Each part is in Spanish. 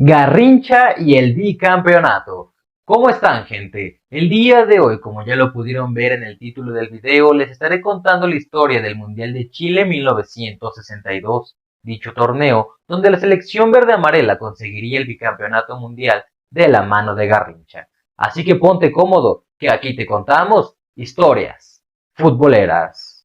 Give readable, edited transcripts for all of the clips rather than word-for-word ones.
Garrincha y el bicampeonato. ¿Cómo están, gente? El día de hoy, como ya lo pudieron ver en el título del video, les estaré contando la historia del Mundial de Chile 1962, dicho torneo donde la selección verde-amarela conseguiría el bicampeonato mundial de la mano de Garrincha. Así que ponte cómodo, que aquí te contamos historias futboleras.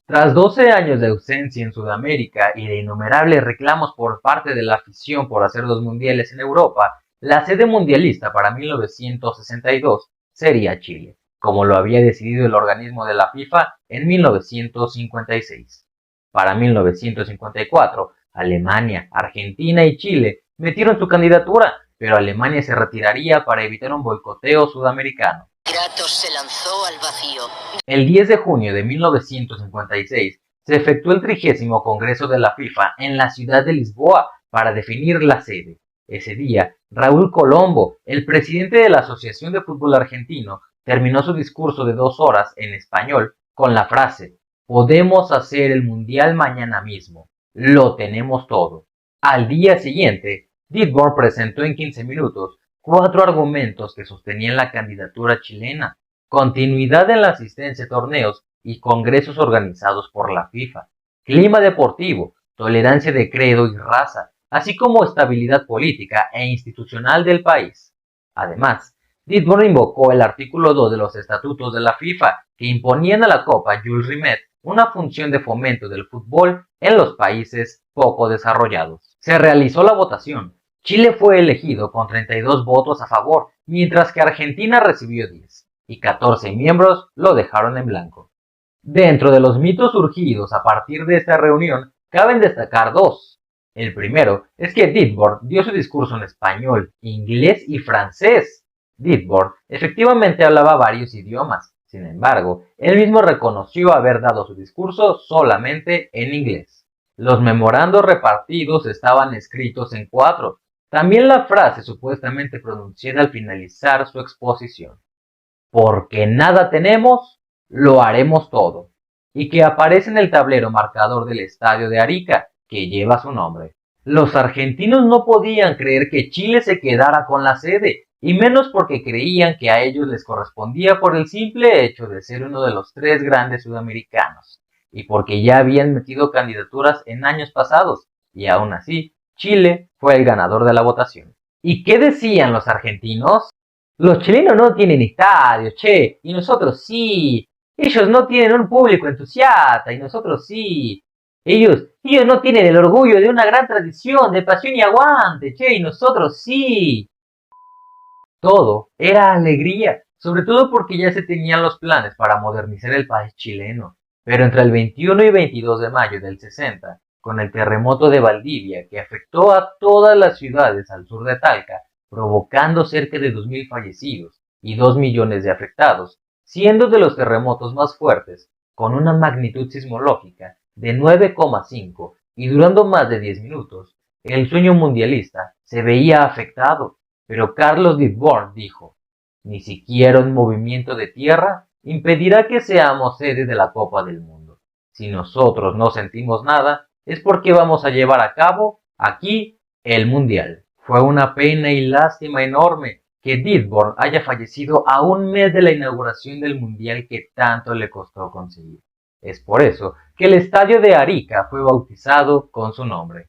Tras 12 años de ausencia en Sudamérica y de innumerables reclamos por parte de la afición por hacer los mundiales en Europa, la sede mundialista para 1962 sería Chile, como lo había decidido el organismo de la FIFA en 1956. Para 1954, Alemania, Argentina y Chile metieron su candidatura, pero Alemania se retiraría para evitar un boicoteo sudamericano. Kratos se lanzó al vacío. El 10 de junio de 1956 se efectuó el 30º Congreso de la FIFA en la ciudad de Lisboa para definir la sede. Ese día, Raúl Colombo, el presidente de la Asociación de Fútbol Argentino, terminó su discurso de 2 horas en español con la frase: "Podemos hacer el Mundial mañana mismo, lo tenemos todo". Al día siguiente, Dietmar presentó en 15 minutos 4 argumentos que sostenían la candidatura chilena: continuidad en la asistencia a torneos y congresos organizados por la FIFA, clima deportivo, tolerancia de credo y raza, así como estabilidad política e institucional del país. Además, Dietmar invocó el artículo 2 de los estatutos de la FIFA, que imponían a la Copa Jules Rimet una función de fomento del fútbol en los países poco desarrollados. Se realizó la votación. Chile fue elegido con 32 votos a favor, mientras que Argentina recibió 10, y 14 miembros lo dejaron en blanco. Dentro de los mitos surgidos a partir de esta reunión, caben destacar 2. El primero es que Dietmar dio su discurso en español, inglés y francés. Dietmar efectivamente hablaba varios idiomas, sin embargo, él mismo reconoció haber dado su discurso solamente en inglés. Los memorandos repartidos estaban escritos en 4. También la frase supuestamente pronunciada al finalizar su exposición: "Porque nada tenemos, lo haremos todo", y que aparece en el tablero marcador del estadio de Arica, que lleva su nombre. Los argentinos no podían creer que Chile se quedara con la sede, y menos porque creían que a ellos les correspondía por el simple hecho de ser uno de los 3 grandes sudamericanos, y porque ya habían metido candidaturas en años pasados, y aún así, Chile fue el ganador de la votación. ¿Y qué decían los argentinos? Los chilenos no tienen estadio, che, y nosotros sí. Ellos no tienen un público entusiasta, y nosotros sí. Ellos no tienen el orgullo de una gran tradición de pasión y aguante, che, y nosotros sí. Todo era alegría, sobre todo porque ya se tenían los planes para modernizar el país chileno. Pero entre el 21 y 22 de mayo del 60, con el terremoto de Valdivia que afectó a todas las ciudades al sur de Talca, provocando cerca de 2.000 fallecidos y 2 millones de afectados, siendo de los terremotos más fuertes, con una magnitud sismológica de 9,5 y durando más de 10 minutos, el sueño mundialista se veía afectado. Pero Carlos Dietmar dijo: "Ni siquiera un movimiento de tierra impedirá que seamos sede de la Copa del Mundo. Si nosotros no sentimos nada, es porque vamos a llevar a cabo aquí el Mundial". Fue una pena y lástima enorme que Dietmar haya fallecido a un mes de la inauguración del Mundial que tanto le costó conseguir. Es por eso que el estadio de Arica fue bautizado con su nombre.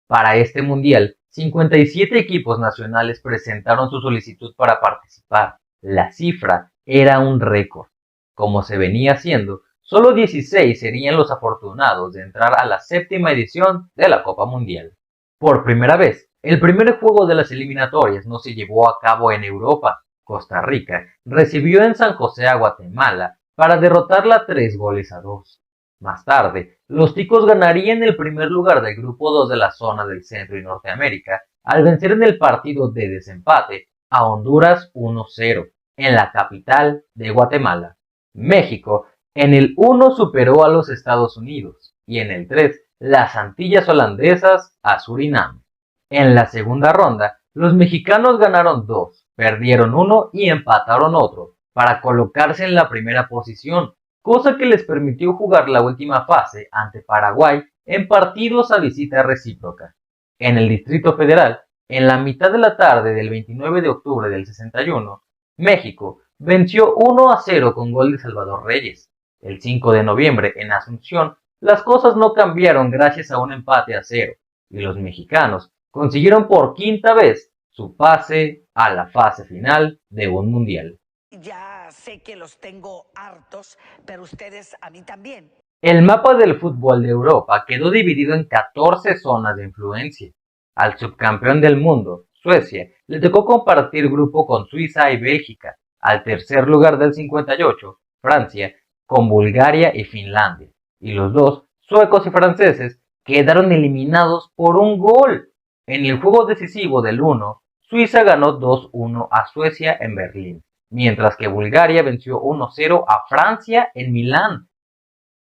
Para este Mundial, 57 equipos nacionales presentaron su solicitud para participar. La cifra era un récord. Como se venía haciendo, solo 16 serían los afortunados de entrar a la 7ª edición de la Copa Mundial. Por primera vez, el primer juego de las eliminatorias no se llevó a cabo en Europa. Costa Rica recibió en San José a Guatemala para derrotarla 3-2. Más tarde, los ticos ganarían el primer lugar del grupo 2 de la zona del Centro y Norteamérica al vencer en el partido de desempate a Honduras 1-0 en la capital de Guatemala. México en el 1 superó a los Estados Unidos y en el 3 las Antillas holandesas a Surinam. En la segunda ronda, Los mexicanos ganaron 2, perdieron 1 y empataron otro, para colocarse en la primera posición, cosa que les permitió jugar la última fase ante Paraguay en partidos a visita recíproca. En el Distrito Federal, en la mitad de la tarde del 29 de octubre del 61, México venció 1-0 con gol de Salvador Reyes. El 5 de noviembre, en Asunción, las cosas no cambiaron gracias a un empate a 0, y los mexicanos consiguieron por quinta vez su pase a la fase final de un mundial. Ya sé que los tengo hartos, pero ustedes a mí también. El mapa del fútbol de Europa quedó dividido en 14 zonas de influencia. Al subcampeón del mundo, Suecia, le tocó compartir grupo con Suiza y Bélgica. Al tercer lugar del 58, Francia, con Bulgaria y Finlandia. Y los dos, suecos y franceses, quedaron eliminados por un gol. En el juego decisivo del 1, Suiza ganó 2-1 a Suecia en Berlín, mientras que Bulgaria venció 1-0 a Francia en Milán.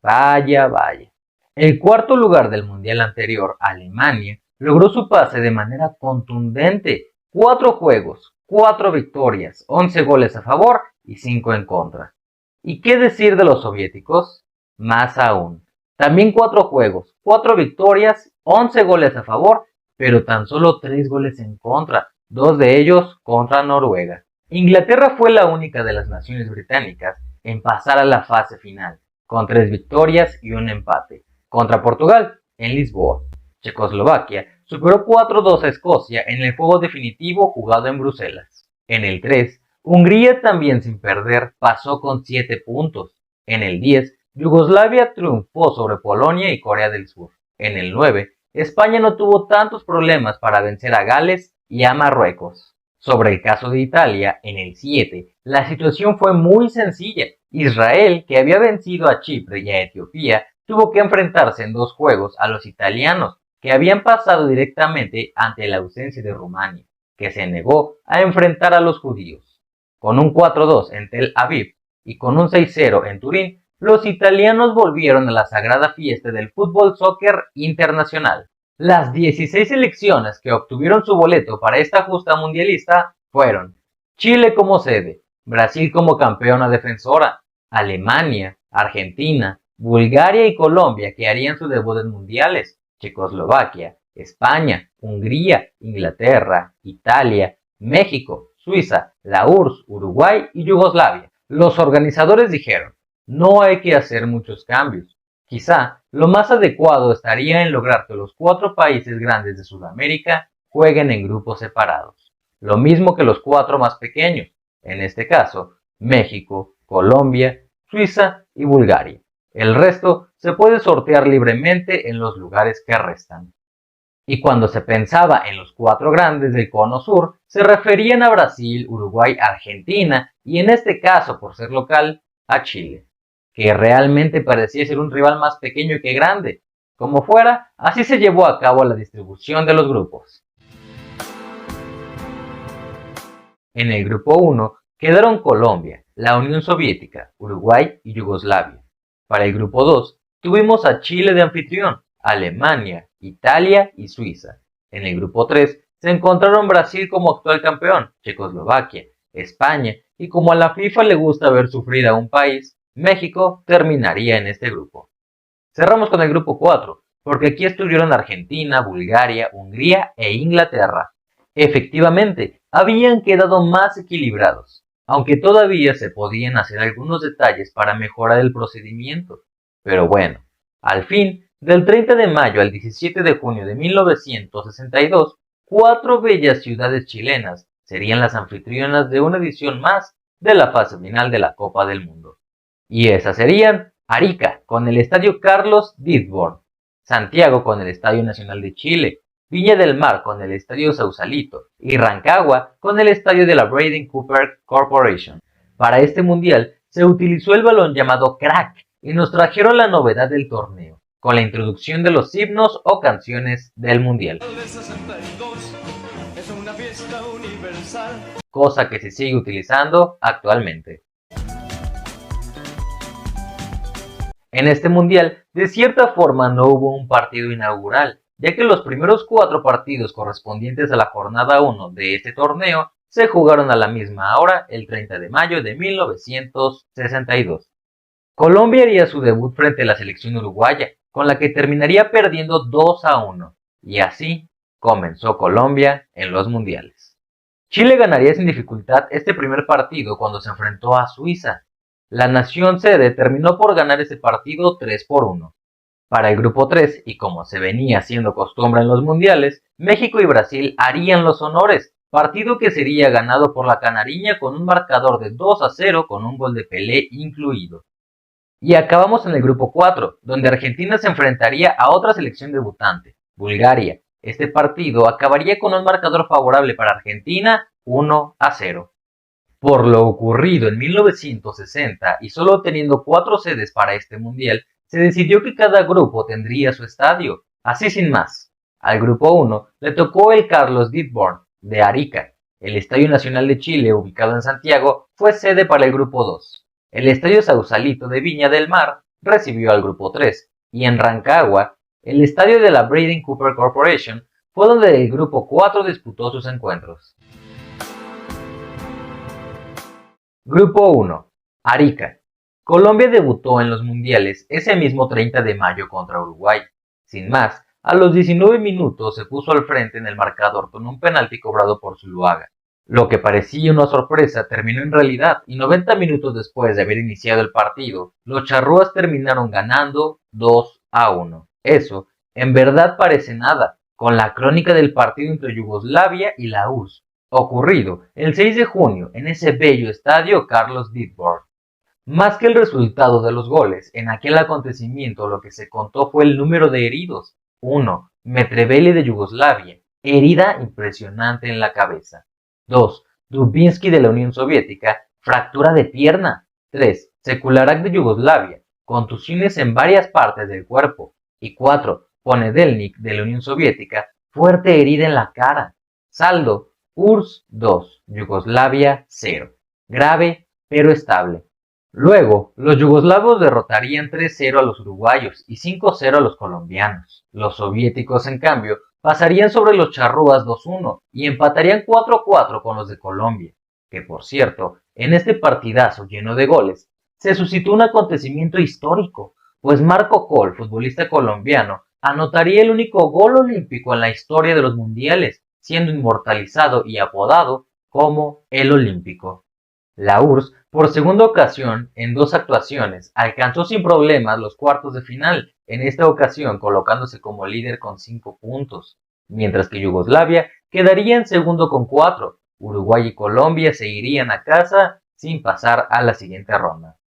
Vaya, vaya. El cuarto lugar del mundial anterior, Alemania, logró su pase de manera contundente. 4 juegos, 4 victorias, 11 goles a favor y 5 en contra. ¿Y qué decir de los soviéticos? Más aún. También 4 juegos, 4 victorias, 11 goles a favor, pero tan solo 3 goles en contra, 2 de ellos contra Noruega. Inglaterra fue la única de las naciones británicas en pasar a la fase final, con 3 victorias y un empate, contra Portugal en Lisboa. Checoslovaquia superó 4-2 a Escocia en el juego definitivo jugado en Bruselas. En el 3, Hungría también sin perder pasó con 7 puntos. En el 10, Yugoslavia triunfó sobre Polonia y Corea del Sur. En el 9, España no tuvo tantos problemas para vencer a Gales y a Marruecos. Sobre el caso de Italia, en el 7, la situación fue muy sencilla. Israel, que había vencido a Chipre y a Etiopía, tuvo que enfrentarse en 2 juegos a los italianos, que habían pasado directamente ante la ausencia de Rumania, que se negó a enfrentar a los judíos. Con un 4-2 en Tel Aviv y con un 6-0 en Turín, los italianos volvieron a la sagrada fiesta del fútbol soccer internacional. Las 16 selecciones que obtuvieron su boleto para esta justa mundialista fueron Chile como sede, Brasil como campeona defensora, Alemania, Argentina, Bulgaria y Colombia, que harían su debut en mundiales, Checoslovaquia, España, Hungría, Inglaterra, Italia, México, Suiza, la URSS, Uruguay y Yugoslavia. Los organizadores dijeron, no hay que hacer muchos cambios. Quizá lo más adecuado estaría en lograr que los 4 países grandes de Sudamérica jueguen en grupos separados. Lo mismo que los 4 más pequeños, en este caso, México, Colombia, Suiza y Bulgaria. El resto se puede sortear libremente en los lugares que restan. Y cuando se pensaba en los 4 grandes del Cono Sur, se referían a Brasil, Uruguay, Argentina y en este caso, por ser local, a Chile, que realmente parecía ser un rival más pequeño que grande. Como fuera, así se llevó a cabo la distribución de los grupos. En el grupo 1 quedaron Colombia, la Unión Soviética, Uruguay y Yugoslavia. Para el grupo 2 tuvimos a Chile de anfitrión, Alemania, Italia y Suiza. En el grupo 3 se encontraron Brasil como actual campeón, Checoslovaquia, España y como a la FIFA le gusta ver sufrir a un país, México terminaría en este grupo. Cerramos con el grupo 4, porque aquí estuvieron Argentina, Bulgaria, Hungría e Inglaterra. Efectivamente, habían quedado más equilibrados, aunque todavía se podían hacer algunos detalles para mejorar el procedimiento. Pero bueno, al fin, del 30 de mayo al 17 de junio de 1962, 4 bellas ciudades chilenas serían las anfitrionas de una edición más de la fase final de la Copa del Mundo. Y esas serían Arica con el Estadio Carlos Dittborn, Santiago con el Estadio Nacional de Chile, Viña del Mar con el Estadio Sausalito y Rancagua con el estadio de la Braden Cooper Corporation. Para este mundial se utilizó el balón llamado crack y nos trajeron la novedad del torneo, con la introducción de los himnos o canciones del mundial. Cosa que se sigue utilizando actualmente. En este mundial, de cierta forma no hubo un partido inaugural, ya que los primeros 4 partidos correspondientes a la jornada 1 de este torneo se jugaron a la misma hora el 30 de mayo de 1962. Colombia haría su debut frente a la selección uruguaya, con la que terminaría perdiendo 2-1, y así comenzó Colombia en los mundiales. Chile ganaría sin dificultad este primer partido cuando se enfrentó a Suiza. La nación sede terminó por ganar ese partido 3-1. Para el grupo 3, y como se venía haciendo costumbre en los mundiales, México y Brasil harían los honores, partido que sería ganado por la canariña con un marcador de 2-0 con un gol de Pelé incluido. Y acabamos en el grupo 4, donde Argentina se enfrentaría a otra selección debutante, Bulgaria. Este partido acabaría con un marcador favorable para Argentina, 1-0. Por lo ocurrido en 1960 y solo teniendo 4 sedes para este mundial, se decidió que cada grupo tendría su estadio, así sin más. Al grupo 1 le tocó el Carlos Dittborn de Arica. El Estadio Nacional de Chile, ubicado en Santiago, fue sede para el grupo 2. El Estadio Sausalito de Viña del Mar recibió al grupo 3, y en Rancagua, el estadio de la Braden Cooper Corporation fue donde el grupo 4 disputó sus encuentros. Grupo 1. Arica. Colombia debutó en los mundiales ese mismo 30 de mayo contra Uruguay. Sin más, a los 19 minutos se puso al frente en el marcador con un penalti cobrado por Zuluaga. Lo que parecía una sorpresa terminó en realidad y 90 minutos después de haber iniciado el partido, los charrúas terminaron ganando 2-1. Eso, en verdad parece nada, con la crónica del partido entre Yugoslavia y la URSS, ocurrido el 6 de junio en ese bello estadio Carlos Dittborn. Más que el resultado de los goles, en aquel acontecimiento lo que se contó fue el número de heridos. 1. Metreveli de Yugoslavia, herida impresionante en la cabeza. 2. Dubinsky de la Unión Soviética, fractura de pierna. 3. Sekularak de Yugoslavia, contusiones en varias partes del cuerpo. Y 4. Ponedelnik de la Unión Soviética, fuerte herida en la cara. Saldo: URSS 2, Yugoslavia 0. Grave pero estable. Luego, los yugoslavos derrotarían 3-0 a los uruguayos y 5-0 a los colombianos. Los soviéticos, en cambio, pasarían sobre los charrúas 2-1 y empatarían 4-4 con los de Colombia, que por cierto, en este partidazo lleno de goles, se suscitó un acontecimiento histórico, pues Marco Col, futbolista colombiano, anotaría el único gol olímpico en la historia de los mundiales, siendo inmortalizado y apodado como el Olímpico. La URSS, por segunda ocasión en 2 actuaciones, alcanzó sin problemas los cuartos de final, en esta ocasión colocándose como líder con 5 puntos, mientras que Yugoslavia quedaría en segundo con 4. Uruguay y Colombia se irían a casa sin pasar a la siguiente ronda.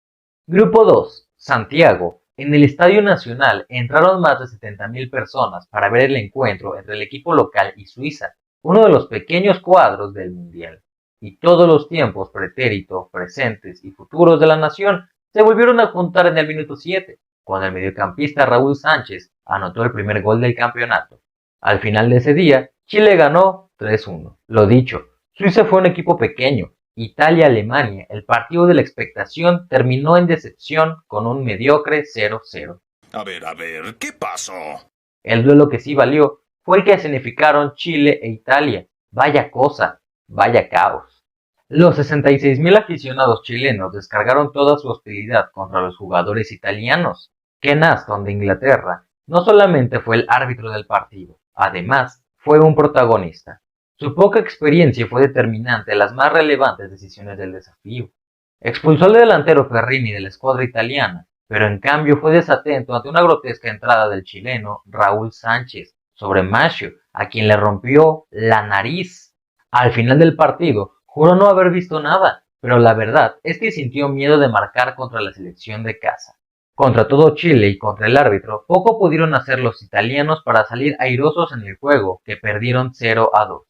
Grupo 2. Santiago. En el Estadio Nacional entraron más de 70.000 personas para ver el encuentro entre el equipo local y Suiza, uno de los pequeños cuadros del Mundial. Y todos los tiempos pretérito, presentes y futuros de la nación se volvieron a juntar en el minuto 7, cuando el mediocampista Raúl Sánchez anotó el primer gol del campeonato. Al final de ese día, Chile ganó 3-1. Lo dicho, Suiza fue un equipo pequeño. Italia-Alemania, el partido de la expectación, terminó en decepción con un mediocre 0-0. A ver, ¿qué pasó? El duelo que sí valió fue el que escenificaron Chile e Italia. Vaya cosa, vaya caos. Los 66.000 aficionados chilenos descargaron toda su hostilidad contra los jugadores italianos. Ken Aston de Inglaterra no solamente fue el árbitro del partido, además fue un protagonista. Su poca experiencia fue determinante en las más relevantes decisiones del desafío. Expulsó al delantero Ferrini de la escuadra italiana, pero en cambio fue desatento ante una grotesca entrada del chileno Raúl Sánchez sobre Macchio, a quien le rompió la nariz. Al final del partido, juró no haber visto nada, pero la verdad es que sintió miedo de marcar contra la selección de casa. Contra todo Chile y contra el árbitro, poco pudieron hacer los italianos para salir airosos en el juego, que perdieron 0-2.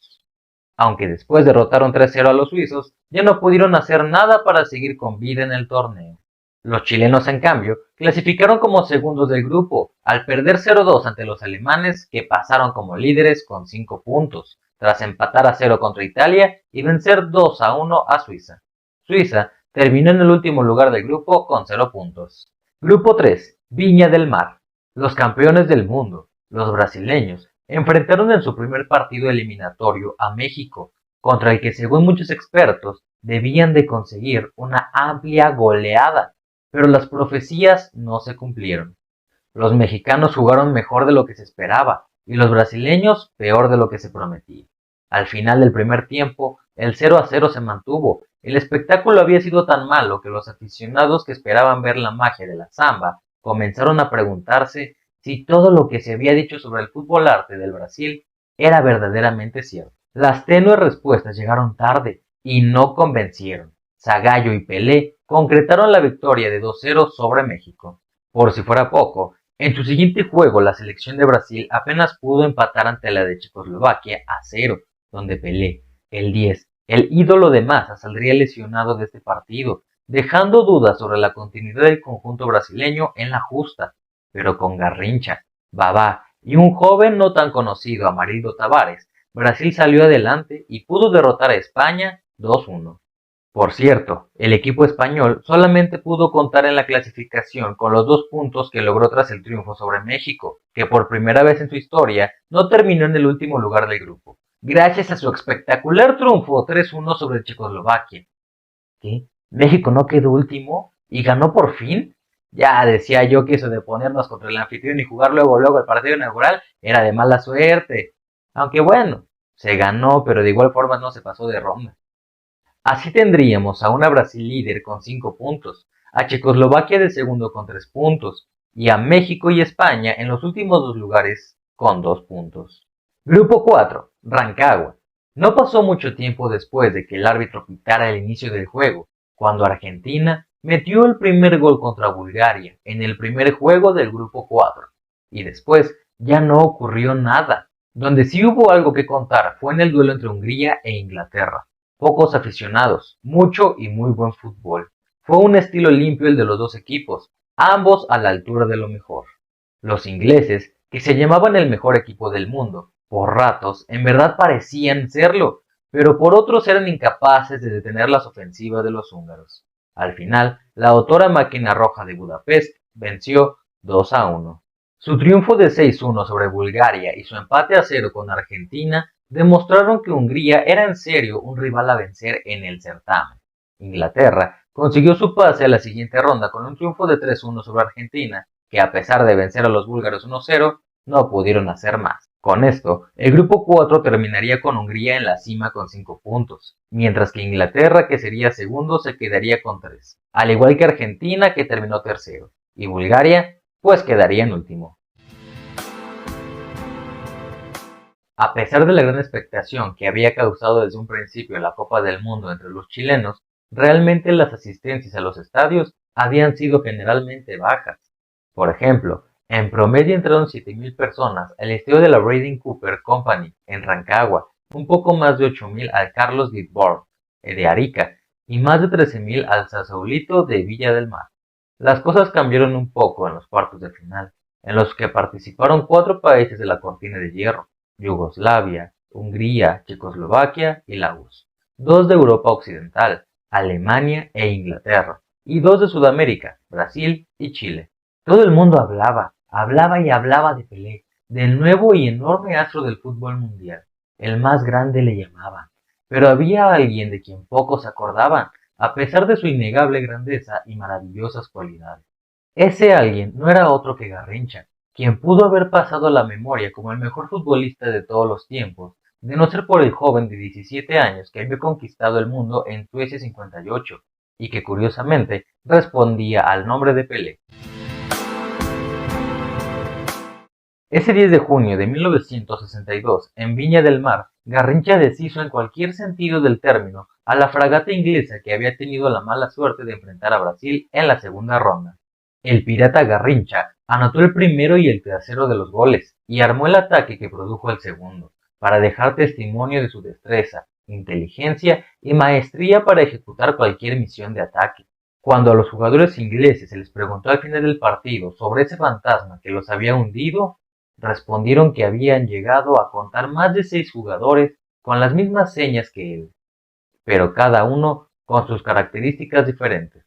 Aunque después derrotaron 3-0 a los suizos, ya no pudieron hacer nada para seguir con vida en el torneo. Los chilenos, en cambio, clasificaron como segundos del grupo, al perder 0-2 ante los alemanes, que pasaron como líderes con 5 puntos, tras empatar a 0 contra Italia y vencer 2-1 a Suiza. Suiza terminó en el último lugar del grupo con 0 puntos. Grupo 3. Viña del Mar. Los campeones del mundo, los brasileños, enfrentaron en su primer partido eliminatorio a México, contra el que según muchos expertos debían de conseguir una amplia goleada, pero las profecías no se cumplieron. Los mexicanos jugaron mejor de lo que se esperaba y los brasileños peor de lo que se prometía. Al final del primer tiempo, el 0-0 se mantuvo. El espectáculo había sido tan malo que los aficionados que esperaban ver la magia de la samba comenzaron a preguntarse si todo lo que se había dicho sobre el fútbol arte del Brasil era verdaderamente cierto. Las tenues respuestas llegaron tarde y no convencieron. Zagallo y Pelé concretaron la victoria de 2-0 sobre México. Por si fuera poco, en su siguiente juego la selección de Brasil apenas pudo empatar ante la de Checoslovaquia a 0, donde Pelé, el 10, el ídolo de masa, saldría lesionado de este partido, dejando dudas sobre la continuidad del conjunto brasileño en la justa, pero con Garrincha, Babá y un joven no tan conocido, Amarildo Tavares, Brasil salió adelante y pudo derrotar a España 2-1. Por cierto, el equipo español solamente pudo contar en la clasificación con los 2 puntos que logró tras el triunfo sobre México, que por primera vez en su historia no terminó en el último lugar del grupo, gracias a su espectacular triunfo 3-1 sobre Checoslovaquia. ¿Qué? ¿México no quedó último? ¿Y ganó por fin? Ya decía yo que eso de ponernos contra el anfitrión y jugar luego el partido inaugural era de mala suerte. Aunque bueno, se ganó, pero de igual forma no se pasó de ronda. Así tendríamos a una Brasil líder con 5 puntos, a Checoslovaquia de segundo con 3 puntos, y a México y España en los últimos 2 lugares con 2 puntos. Grupo 4, Rancagua. No pasó mucho tiempo después de que el árbitro pitara el inicio del juego, cuando Argentina metió el primer gol contra Bulgaria en el primer juego del Grupo 4, y después ya no ocurrió nada. Donde sí hubo algo que contar fue en el duelo entre Hungría e Inglaterra. Pocos aficionados, mucho y muy buen fútbol. Fue un estilo limpio el de los dos equipos, ambos a la altura de lo mejor. Los ingleses, que se llamaban el mejor equipo del mundo, por ratos en verdad parecían serlo, pero por otros eran incapaces de detener las ofensivas de los húngaros. Al final, la autora máquina roja de Budapest venció 2-1. Su triunfo de 6-1 sobre Bulgaria y su empate a 0 con Argentina demostraron que Hungría era en serio un rival a vencer en el certamen. Inglaterra consiguió su pase a la siguiente ronda con un triunfo de 3-1 sobre Argentina, que a pesar de vencer a los búlgaros 1-0, no pudieron hacer más. Con esto, el grupo 4 terminaría con Hungría en la cima con 5 puntos, mientras que Inglaterra, que sería segundo, se quedaría con 3, al igual que Argentina, que terminó tercero, y Bulgaria, pues quedaría en último. A pesar de la gran expectación que había causado desde un principio la Copa del Mundo entre los chilenos, realmente las asistencias a los estadios habían sido generalmente bajas. Por ejemplo, en promedio entraron 7,000 personas al estadio de la Braden Cooper Company en Rancagua, un poco más de 8,000 al Carlos Guitbord de Arica y más de 13,000 al Sausalito de Villa del Mar. Las cosas cambiaron un poco en los cuartos de final, en los que participaron 4 países de la cortina de hierro: Yugoslavia, Hungría, Checoslovaquia y la URSS, 2 de Europa Occidental, Alemania e Inglaterra, y 2 de Sudamérica, Brasil y Chile. Todo el mundo hablaba y hablaba de Pelé, del nuevo y enorme astro del fútbol mundial. El más grande le llamaban, pero había alguien de quien pocos se acordaban, a pesar de su innegable grandeza y maravillosas cualidades. Ese alguien no era otro que Garrincha, quien pudo haber pasado a la memoria como el mejor futbolista de todos los tiempos, de no ser por el joven de 17 años que había conquistado el mundo en Suecia 58, y que curiosamente respondía al nombre de Pelé. Ese 10 de junio de 1962, en Viña del Mar, Garrincha deshizo en cualquier sentido del término a la fragata inglesa que había tenido la mala suerte de enfrentar a Brasil en la segunda ronda. El pirata Garrincha anotó el primero y el tercero de los goles y armó el ataque que produjo el segundo, para dejar testimonio de su destreza, inteligencia y maestría para ejecutar cualquier misión de ataque. Cuando a los jugadores ingleses se les preguntó al final del partido sobre ese fantasma que los había hundido, respondieron que habían llegado a contar más de 6 jugadores con las mismas señas que él, pero cada uno con sus características diferentes.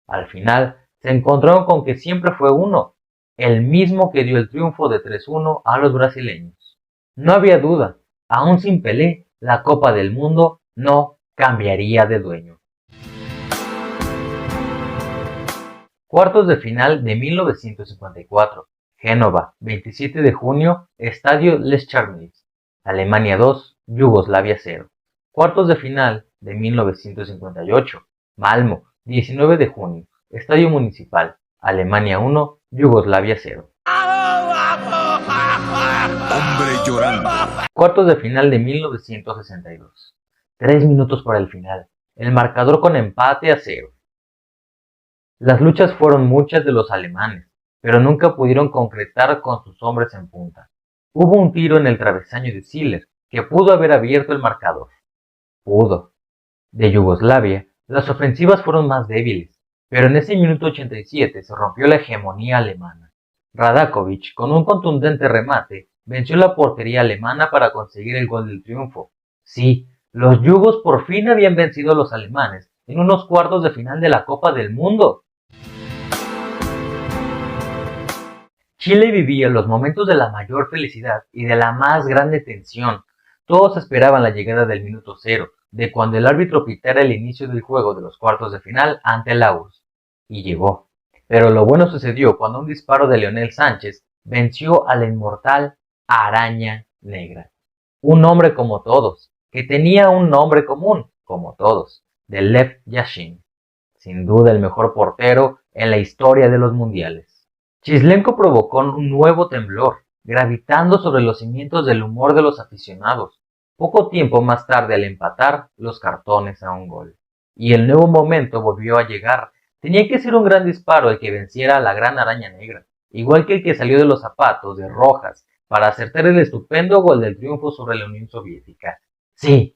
Al final, se encontraron con que siempre fue uno, el mismo que dio el triunfo de 3-1 a los brasileños. No había duda, aún sin Pelé, la Copa del Mundo no cambiaría de dueño. Cuartos de final de 1954. Génova, 27 de junio, Estadio Les Charmilles. Alemania 2, Yugoslavia 0. Cuartos de final de 1958. Malmö, 19 de junio, Estadio Municipal. Alemania 1, Yugoslavia 0. Hombre llorando. Cuartos de final de 1962. 3 minutos para el final. El marcador con empate a 0. Las luchas fueron muchas de los alemanes, pero nunca pudieron concretar con sus hombres en punta. Hubo un tiro en el travesaño de Ziller que pudo haber abierto el marcador. Pudo. De Yugoslavia, las ofensivas fueron más débiles, pero en ese minuto 87 se rompió la hegemonía alemana. Radakovic, con un contundente remate, venció la portería alemana para conseguir el gol del triunfo. Sí, los yugos por fin habían vencido a los alemanes en unos cuartos de final de la Copa del Mundo. Chile vivía los momentos de la mayor felicidad y de la más grande tensión. Todos esperaban la llegada del minuto cero, de cuando el árbitro pitara el inicio del juego de los cuartos de final ante la URSS. Y llegó. Pero lo bueno sucedió cuando un disparo de Leonel Sánchez venció a la inmortal Araña Negra. Un hombre como todos, que tenía un nombre común, como todos, de Lev Yashin. Sin duda el mejor portero en la historia de los mundiales. Chislenko provocó un nuevo temblor, gravitando sobre los cimientos del humor de los aficionados. Poco tiempo más tarde, al empatar, los cartones a un gol. Y el nuevo momento volvió a llegar. Tenía que ser un gran disparo el que venciera a la gran Araña Negra, igual que el que salió de los zapatos de Rojas para acertar el estupendo gol del triunfo sobre la Unión Soviética. Sí,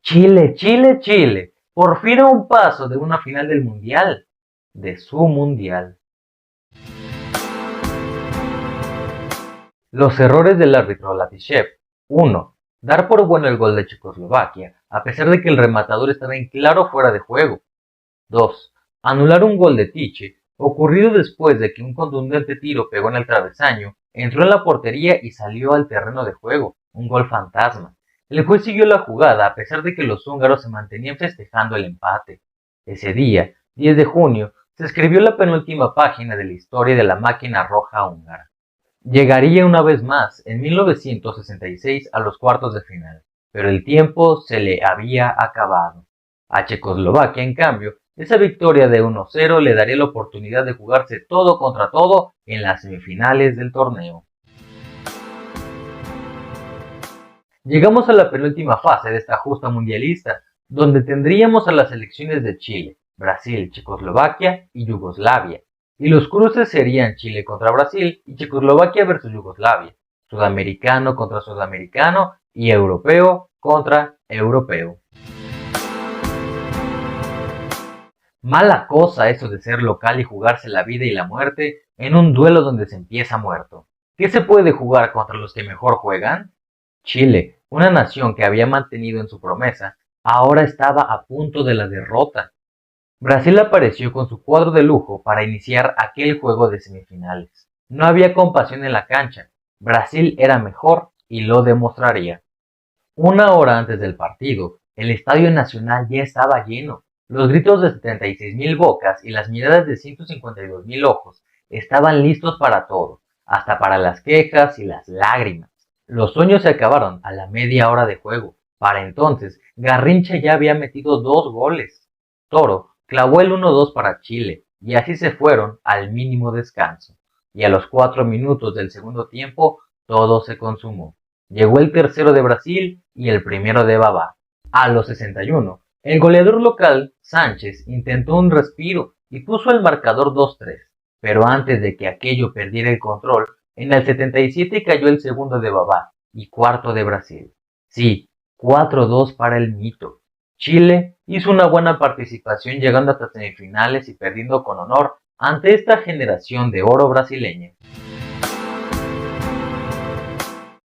Chile, Chile, Chile. Por fin a un paso de una final del Mundial. De su Mundial. Los errores del árbitro Latishev. 1. Dar por bueno el gol de Checoslovaquia, a pesar de que el rematador estaba en claro fuera de juego. 2. Anular un gol de Tiche, ocurrido después de que un contundente tiro pegó en el travesaño, entró en la portería y salió al terreno de juego, un gol fantasma. El juez siguió la jugada a pesar de que los húngaros se mantenían festejando el empate. Ese día, 10 de junio, se escribió la penúltima página de la historia de la máquina roja húngara. Llegaría una vez más en 1966 a los cuartos de final, pero el tiempo se le había acabado. A Checoslovaquia, en cambio, esa victoria de 1-0 le daría la oportunidad de jugarse todo contra todo en las semifinales del torneo. Llegamos a la penúltima fase de esta justa mundialista, donde tendríamos a las selecciones de Chile, Brasil, Checoslovaquia y Yugoslavia, y los cruces serían Chile contra Brasil y Checoslovaquia versus Yugoslavia, sudamericano contra sudamericano y europeo contra europeo. Mala cosa eso de ser local y jugarse la vida y la muerte en un duelo donde se empieza muerto. ¿Qué se puede jugar contra los que mejor juegan? Chile, una nación que había mantenido en su promesa, ahora estaba a punto de la derrota. Brasil apareció con su cuadro de lujo para iniciar aquel juego de semifinales. No había compasión en la cancha. Brasil era mejor y lo demostraría. Una hora antes del partido, el Estadio Nacional ya estaba lleno. Los gritos de 76,000 bocas y las miradas de 152,000 ojos estaban listos para todo, hasta para las quejas y las lágrimas. Los sueños se acabaron a la media hora de juego. Para entonces, Garrincha ya había metido 2 goles. Toro clavó el 1-2 para Chile, y así se fueron al mínimo descanso. Y a los 4 minutos del segundo tiempo, todo se consumó. Llegó el tercero de Brasil y el primero de Babá. A los 61, el goleador local, Sánchez, intentó un respiro y puso el marcador 2-3. Pero antes de que aquello perdiera el control, en el 77 cayó el segundo de Babá y cuarto de Brasil. Sí, 4-2 para el mito. Chile hizo una buena participación llegando hasta semifinales y perdiendo con honor ante esta generación de oro brasileña.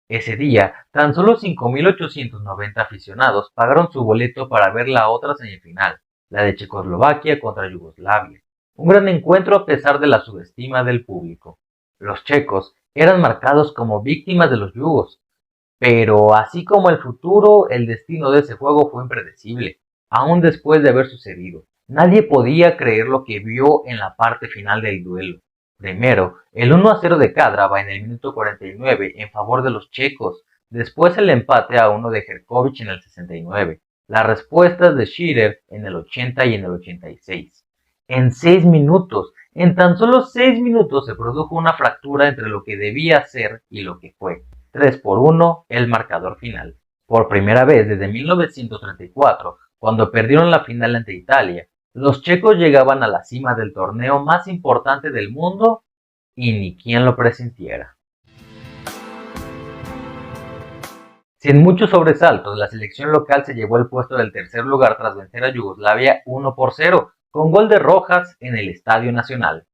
Ese día, tan solo 5,890 aficionados pagaron su boleto para ver la otra semifinal, la de Checoslovaquia contra Yugoslavia. Un gran encuentro a pesar de la subestima del público. Los checos eran marcados como víctimas de los yugos. Pero así como el futuro, el destino de ese juego fue impredecible, aún después de haber sucedido. Nadie podía creer lo que vio en la parte final del duelo. Primero, el 1-0 de Kadrava en el minuto 49 en favor de los checos, después el empate a 1 de Jerkovic en el 69, las respuestas de Schirer en el 80 y en el 86. En 6 minutos, en tan solo 6 minutos se produjo una fractura entre lo que debía ser y lo que fue. 3-1 el marcador final. Por primera vez desde 1934, cuando perdieron la final ante Italia, los checos llegaban a la cima del torneo más importante del mundo y ni quien lo presintiera. Sin muchos sobresaltos, la selección local se llevó el puesto del tercer lugar tras vencer a Yugoslavia 1-0, con gol de Rojas en el Estadio Nacional.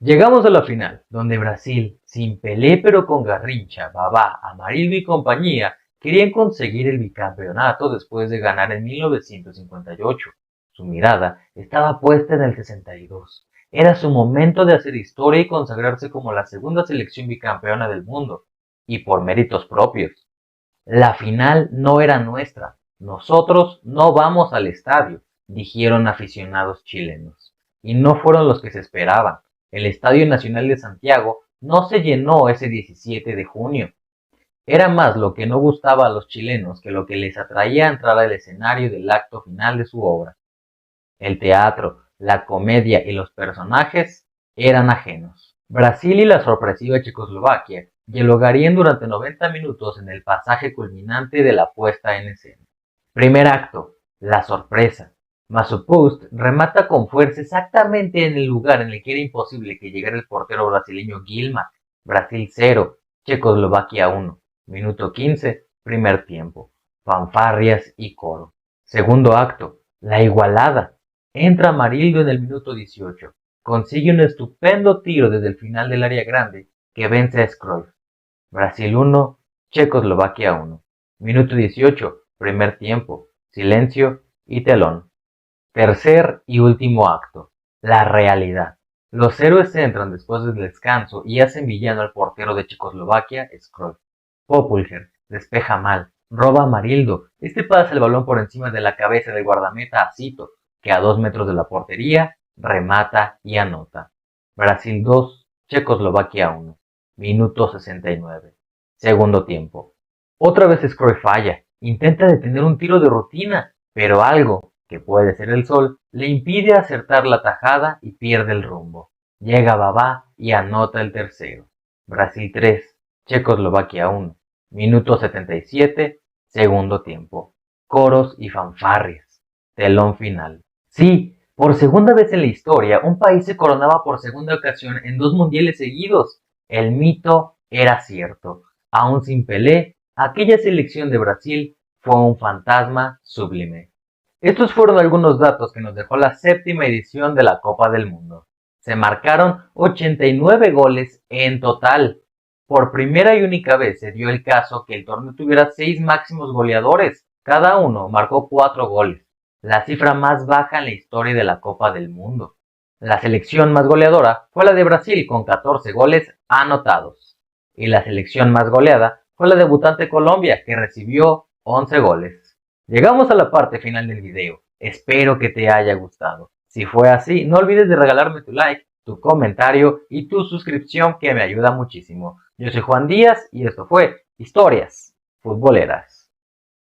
Llegamos a la final, donde Brasil, sin Pelé pero con Garrincha, Babá, Amarildo y compañía, querían conseguir el bicampeonato después de ganar en 1958. Su mirada estaba puesta en el 62. Era su momento de hacer historia y consagrarse como la segunda selección bicampeona del mundo, y por méritos propios. La final no era nuestra. Nosotros no vamos al estadio, dijeron aficionados chilenos. Y no fueron los que se esperaban. El Estadio Nacional de Santiago no se llenó ese 17 de junio. Era más lo que no gustaba a los chilenos que lo que les atraía a entrar al escenario del acto final de su obra. El teatro, la comedia y los personajes eran ajenos. Brasil y la sorpresiva Checoslovaquia dialogarían durante 90 minutos en el pasaje culminante de la puesta en escena. Primer acto, la sorpresa. Masopust remata con fuerza exactamente en el lugar en el que era imposible que llegara el portero brasileño Gilmar. Brasil 0, Checoslovaquia 1. Minuto 15, primer tiempo. Fanfarrias y coro. Segundo acto, la igualada. Entra Amarildo en el minuto 18. Consigue un estupendo tiro desde el final del área grande que vence a Cruyff. Brasil 1, Checoslovaquia 1. Minuto 18, primer tiempo. Silencio y telón. Tercer y último acto, la realidad. Los héroes entran después del descanso y hacen villano al portero de Checoslovaquia, Cruyff. Populger despeja mal, roba a Amarildo. Este pasa el balón por encima de la cabeza del guardameta a Zito, que a 2 metros de la portería remata y anota. Brasil 2, Checoslovaquia 1. Minuto 69. Segundo tiempo. Otra vez Cruyff falla. Intenta detener un tiro de rutina, pero algo, que puede ser el sol, le impide acertar la tajada y pierde el rumbo. Llega Babá y anota el tercero. Brasil 3, Checoslovaquia 1. Minuto 77, segundo tiempo. Coros y fanfarrias. Telón final. Sí, por segunda vez en la historia, un país se coronaba por segunda ocasión en 2 mundiales seguidos. El mito era cierto. Aún sin Pelé, aquella selección de Brasil fue un fantasma sublime. Estos fueron algunos datos que nos dejó la 7ª edición de la Copa del Mundo. Se marcaron 89 goles en total. Por primera y única vez se dio el caso que el torneo tuviera 6 máximos goleadores. Cada uno marcó 4 goles, la cifra más baja en la historia de la Copa del Mundo. La selección más goleadora fue la de Brasil con 14 goles anotados. Y la selección más goleada fue la debutante Colombia, que recibió 11 goles. Llegamos a la parte final del video. Espero que te haya gustado. Si fue así, no olvides de regalarme tu like, tu comentario y tu suscripción, que me ayuda muchísimo. Yo soy Juan Díaz y esto fue Historias Futboleras.